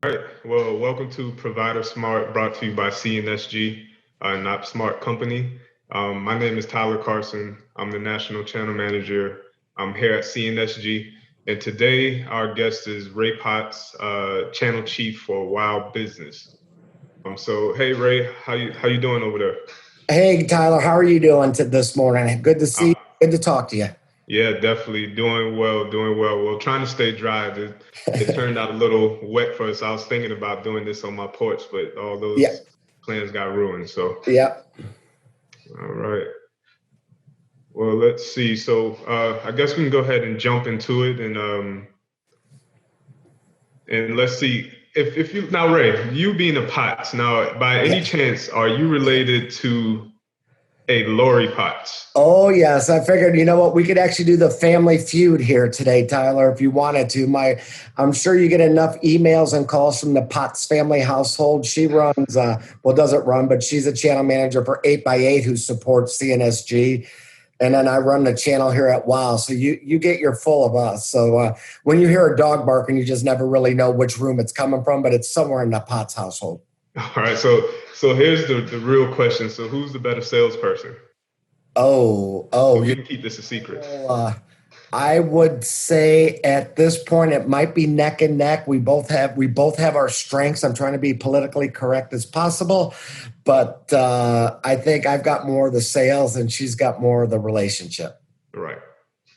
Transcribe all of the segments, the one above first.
All right. Well, welcome to ProviderSMART, brought to you by CNSG, not Smart Company. My name is Tyler Carson. I'm the National Channel Manager. I'm here at CNSG. And today our guest is Ray Potts, Channel Chief for Wow Business. So, hey, Ray, how you doing over there? Hey, Tyler, how are you doing this morning? Good to see Uh, you. Good to talk to you. yeah, definitely doing well, doing well. Well, trying to stay dry. It turned out a little wet for us. I was thinking about doing this on my porch, but all Yeah, those plans got ruined. So, yeah. all right. Well, let's see. So, I guess we can go ahead and jump into it, and let's see if you now, Ray, you being a Potts now, by any Yes. chance, are you related to a Lori Potts? Oh, yes. I figured, you know what, we could actually do the family feud here today, Tyler, if you wanted to. I'm sure you get enough emails and calls from the Potts family household. She runs, well, doesn't run, but she's a channel manager for 8x8 who supports CNSG. And then I run the channel here at WOW. So you get your full of us. So when you hear a dog barking, you just never really know which room it's coming from, but it's somewhere in the Potts household. All right. So here's the real question. So, who's the better salesperson? Oh, But we you can keep this a secret. know, I would say at this point it might be neck and neck. We both have our strengths. I'm trying to be politically correct as possible, but I think I've got more of the sales and she's got more of the relationship. Right.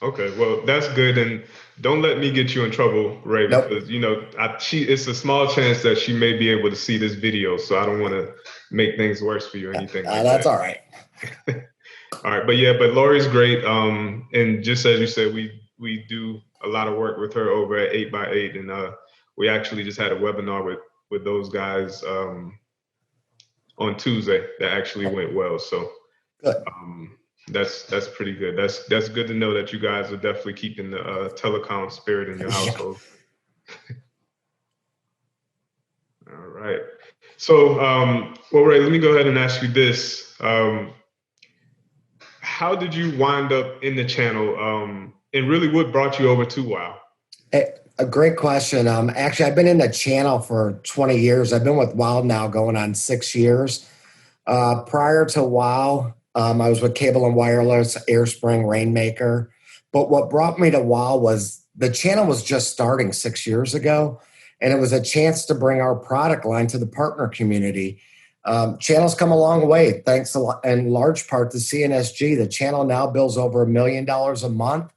Okay, well, that's good. And don't let me get you in trouble, Ray, Nope. because it's a small chance that she may be able to see this video, so I don't want to make things worse for you or anything like That's that. all right. All right, but Lori's great. And just as you said, we do a lot of work with her over at 8x8, and we actually just had a webinar with those guys on Tuesday that actually went well. So Good. um, that's pretty good. That's good to know that you guys are definitely keeping the telecom spirit in your Yeah. household. All right. So, well, Ray, let me go ahead and ask you this. How did you wind up in the channel? And really, what brought you over to WoW? A great question. Actually, I've been in the channel for 20 years. I've been with WOW now going on 6 years. Prior to WOW, I was with Cable and Wireless, Airspring, Rainmaker. But what brought me to WOW was the channel was just starting 6 years ago, and it was a chance to bring our product line to the partner community. Channel's come a long way, thanks in large part to CNSG. The channel now bills over $1 million a month,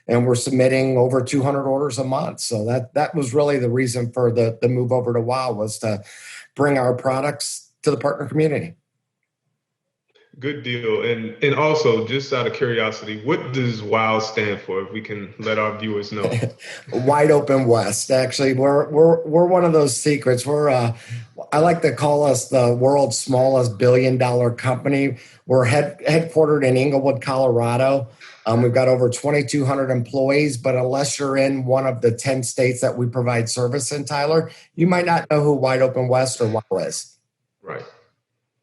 and we're submitting over 200 orders a month. So that was really the reason for the move over to WOW, was to bring our products to the partner community. Good deal. And also, just out of curiosity, what does WOW stand for? If we can let our viewers know. Wide open West. Actually, we're one of those secrets. I like to call us the world's smallest billion-dollar company. We're headquartered in Inglewood, Colorado. We've got over 2,200 employees, but unless you're in one of the 10 states that we provide service in, Tyler, you might not know who Wide Open West or WOW is. Right.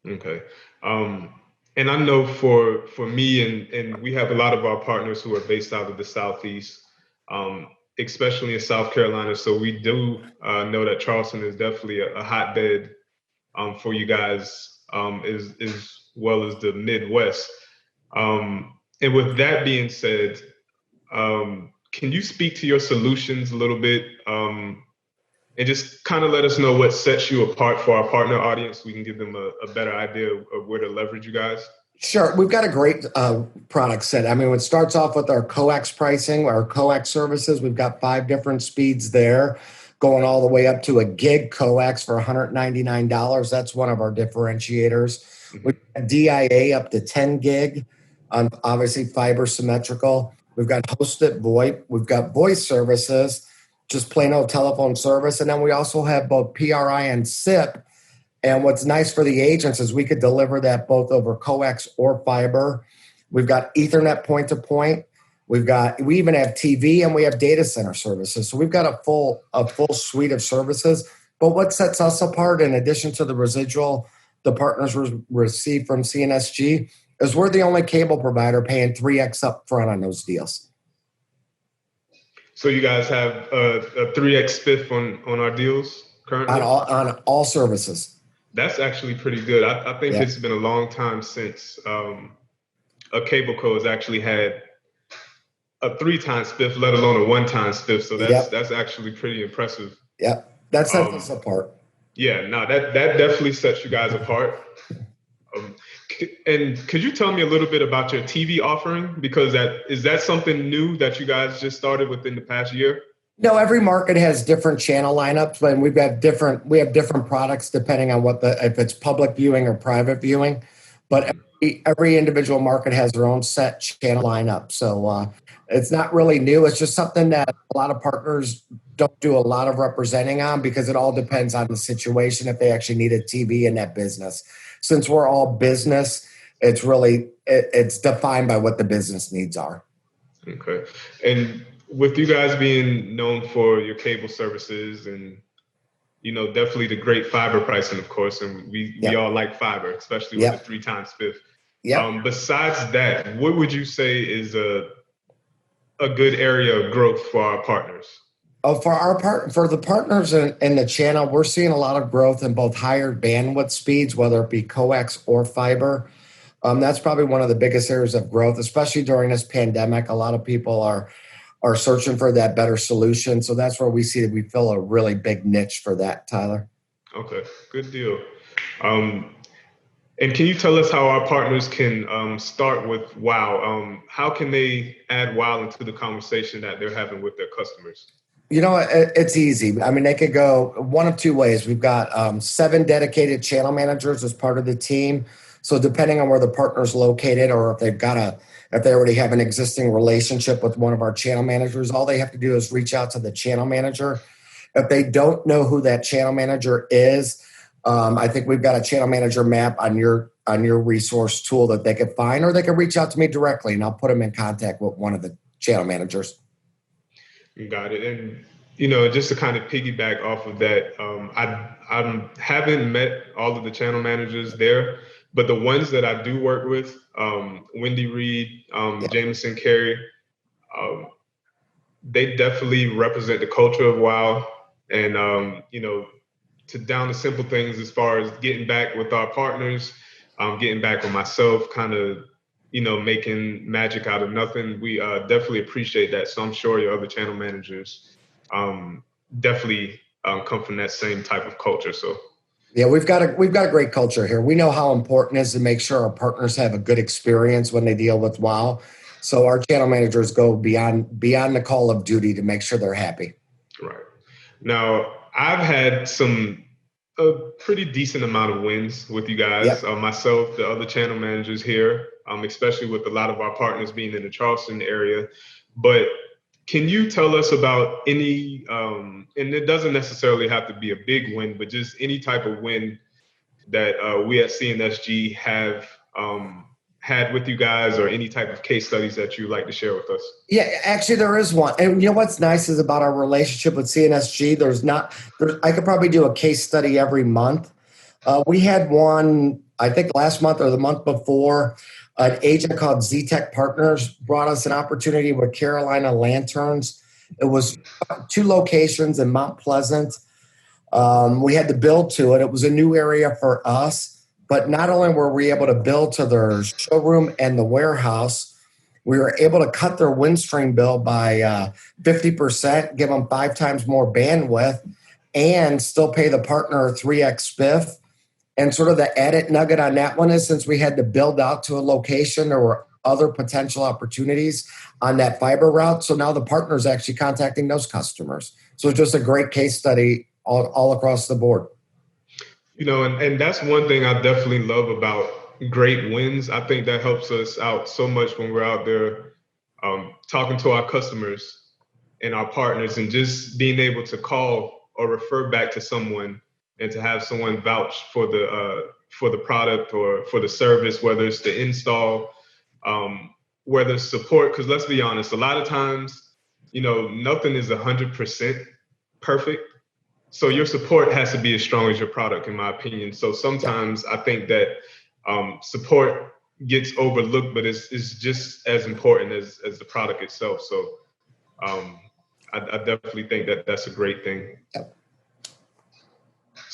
Okay. Um, and I know for me and we have a lot of our partners who are based out of the Southeast, um, especially in South Carolina. So we do know that Charleston is definitely a hotbed for you guys, as well as the Midwest. And with that being said, can you speak to your solutions a little bit? And just kind of let us know what sets you apart for our partner audience. We can give them a better idea of where to leverage you guys. Sure. We've got a great product set. I mean, it starts off with our coax pricing, our coax services. We've got 5 different speeds there, going all the way up to a gig coax for $199. That's one of our differentiators. Mhm. We've got DIA up to 10 gig, obviously fiber symmetrical. We've got hosted VoIP. We've got voice services, just plain old telephone service. And then we also have both PRI and SIP. And what's nice for the agents is we could deliver that both over coax or fiber. We've got Ethernet point to point. We even have TV and we have data center services. So we've got a full suite of services. But what sets us apart, in addition to the residual the partners receive from CNSG, is we're the only cable provider paying 3x up front on those deals. So you guys have a 3x spiff on our deals? currently? on all services. That's actually pretty good. I think Yeah. it's been a long time since a cable co has actually had a 3 time spiff, let alone a 1 time spiff. So Yep. that's actually pretty impressive. Yep. That sets us Um, apart. yeah, no, that definitely sets you guys apart. Um, and could you tell me a little bit about your TV offering? Because is that something new that you guys just started within the past year? No, every market has different channel lineups, and we have different products depending on if it's public viewing or private viewing. But Mhm. every individual market has their own set channel lineup. So it's not really new. It's just something that a lot of partners don't do a lot of representing on because it all depends on the situation if they actually need a TV in that business. Since we're all business, it's defined by what the business needs are. Okay. And with you guys being known for your cable services and definitely the great fiber pricing, of course, and we Yep. all like fiber, especially with the Yep. 3 time spiff. Yep. Besides that, what would you say is a good area of growth for our partners? Oh, for the partners in the channel, we're seeing a lot of growth in both higher bandwidth speeds, whether it be coax or fiber. That's probably one of the biggest areas of growth, especially during this pandemic. A lot of people are searching for that better solution. So that's where we see that we fill a really big niche for that, Tyler. Okay, good deal. Um, and can you tell us how our partners can start with WOW? How can they add WOW into the conversation that they're having with their customers? It's easy. I mean, they could go one of two ways. We've got 7 dedicated channel managers as part of the team. So depending on where the partner's located, or if they already have an existing relationship with one of our channel managers, all they have to do is reach out to the channel manager. If they don't know who that channel manager is, I think we've got a channel manager map on your resource tool that they could find, or they can reach out to me directly, and I'll put them in contact with one of the channel managers. You got it. And just to kind of piggyback off of that, I haven't met all of the channel managers there, but the ones that I do work with, Wendy Reed, Yeah. Jameson Carey, um, they definitely represent the culture of WOW. And to down to simple things as far as getting back with our partners, getting back with myself, kind of making magic out of nothing. We definitely appreciate that. So I'm sure your other channel managers definitely come from that same type of culture. So Yeah, we've got a great culture here. We know how important it is to make sure our partners have a good experience when they deal with WOW. So our channel managers go beyond the call of duty to make sure they're happy. right now, I've had a pretty decent amount of wins with you guys. Yep. Myself, the other channel managers here, especially with a lot of our partners being in the Charleston area. But can you tell us about any, and it doesn't necessarily have to be a big win, but just any type of win that we at CNSG have had with you guys, or any type of case studies that you'd like to share with us? Yeah, actually, there is one. And what's nice is about our relationship with CNSG. I could probably do a case study every month. We had one, I think last month or the month before. An agent called Z-Tech Partners brought us an opportunity with Carolina Lanterns. It was 2 locations in Mount Pleasant. We had to build to it. It was a new area for us. But not only were we able to build to their showroom and the warehouse, we were able to cut their windstream bill by 50%, give them 5 times more bandwidth, and still pay the partner 3x spiff. And sort of the added nugget on that one is, since we had to build out to a location, there were other potential opportunities on that fiber route. So now the partner is actually contacting those customers. So it's just a great case study all across the board. And that's one thing I definitely love about great wins. I think that helps us out so much when we're out there talking to our customers and our partners, and just being able to call or refer back to someone, and to have someone vouch for the product or for the service, whether it's the install, whether it's support. Because let's be honest, a lot of times, nothing is 100% perfect. So your support has to be as strong as your product, in my opinion. So sometimes I think that support gets overlooked, but it's just as important as the product itself. So I definitely think that that's a great thing.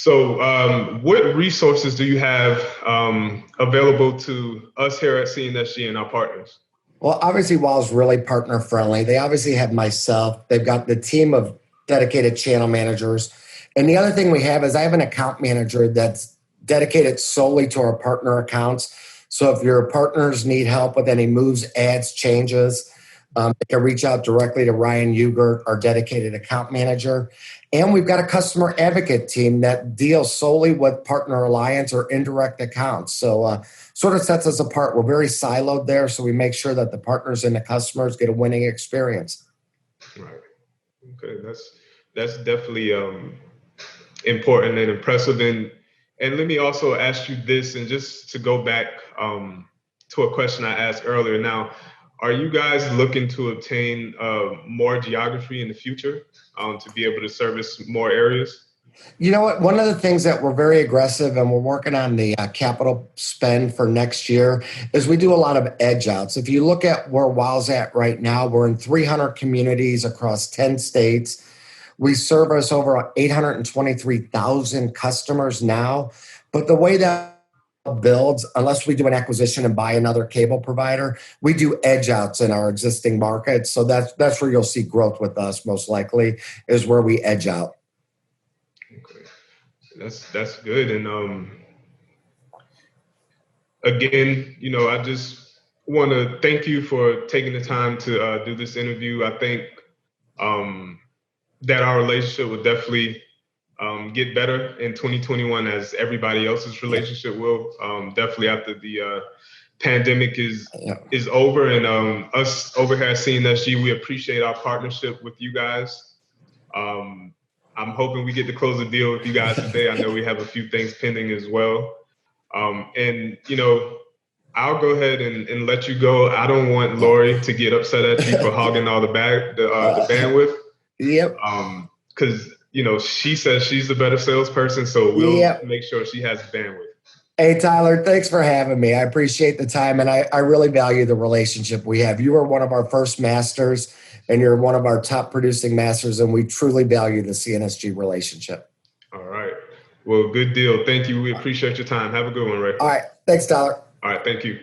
So, what resources do you have available to us here at CNSG and our partners? Well, obviously, Wall's really partner friendly. They obviously have myself. They've got the team of dedicated channel managers. And the other thing we have is I have an account manager that's dedicated solely to our partner accounts. So if your partners need help with any moves, ads, changes, they can reach out directly to Ryan Ugert, our dedicated account manager. And we've got a customer advocate team that deals solely with partner alliance or indirect accounts. So sort of sets us apart. We're very siloed there, so we make sure that the partners and the customers get a winning experience. Right. Okay, that's definitely important and impressive. And let me also ask you this, and just to go back to a question I asked earlier. Now, are you guys looking to obtain more geography in the future to be able to service more areas? You know what? One of the things that we're very aggressive and we're working on the capital spend for next year is we do a lot of edge outs. If you look at where WOW's at right now, we're in 300 communities across 10 states. We service over 823,000 customers now. But the way that builds, unless we do an acquisition and buy another cable provider, we do edge outs in our existing markets. So that's where you'll see growth with us most likely, is where we edge out. Okay, that's good. And again, I just want to thank you for taking the time to do this interview. I think that our relationship will definitely get better in 2021, as everybody else's relationship will. Definitely after the pandemic is over, and us over here at CNSG, we appreciate our partnership with you guys. I'm hoping we get to close a deal with you guys today. I know we have a few things pending as well. And I'll go ahead and let you go. I don't want Lori to get upset at you for hogging all the bandwidth. Yep. Because she says she's the better salesperson, so we'll make sure she has bandwidth. Hey, Tyler, thanks for having me. I appreciate the time, and I really value the relationship we have. You were one of our first masters, and you're one of our top producing masters, and we truly value the CNSG relationship. All right. Well, good deal. Thank you. We appreciate your time. Have a good one, Ray. All right. Thanks, Tyler. All right. Thank you.